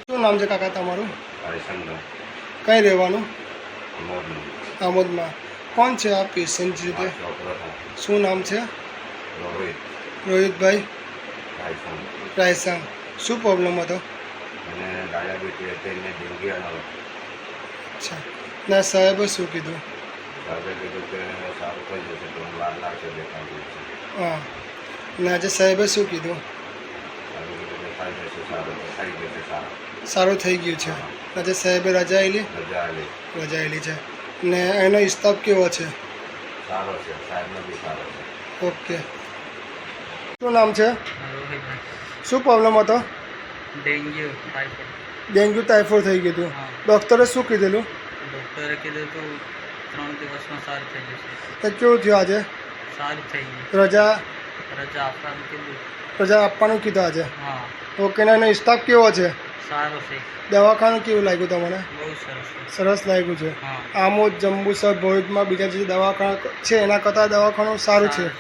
શું નામ છે કાકા તમારું? હરિશંકર કઈ રહેવાનું? અમોદનું આમોદમાં. કોણ છે આ પેશન્ટ છે તે? છોકરો થાય શું નામ છે? રોહિત રોહિતભાઈ રાયસંગ રાયસાંગ. શું પ્રોબ્લેમ હતો? અને ડાયાબિટીસ હતી ને ડેન્ગ્યુ હતો. અચ્છા. ના સાહેબે શું કીધું? સાહેબે કીધું કે સારું થઈ જશે તો વાર લાગશે દેખાતું છે. હા. ને આજે સાહેબે શું કીધું? સાહેબે કીધું કે થઈ જશે સારું તો થઈ જશે સારું. સારું થઈ ગયું છે. આજે સાહેબે રજા આવેલી? રજા આવી રજા આવેલી છે. ને એનો સ્ટાફ કેવો છે? સારો છે સાહેબનો બી સારો છે. ઓકે. શું નામ છે? રોહિતભાઈ શું પ્રોબ્લેમ હતો? Dengue typhoid. ડેન્ગ્યુ ટાઇફોઇડ થઈ ગયું હતું. હા. ડૉક્ટરે શું કીધેલું? ડૉક્ટરે કીધું હતું 3 દિવસમાં સારું થઈ જશે. તો કેવું થયું આજે? સારું થઈ રજા ગયું. રજા આપવાનું કીધું. રજા આપવાનું કીધું આજે? હા ઓકે. ને એનો સ્ટાફ કેવો છે? સારું છે. દવાખાનું કેવું લાગ્યું તમને? બહુ સરસ છે. સરસ લાગ્યું છે. હા આમોદ જંબુસર ભરૂચમાં બીજા જે દવાખાના છે એના કરતાં દવાખાનું સારું છે. છે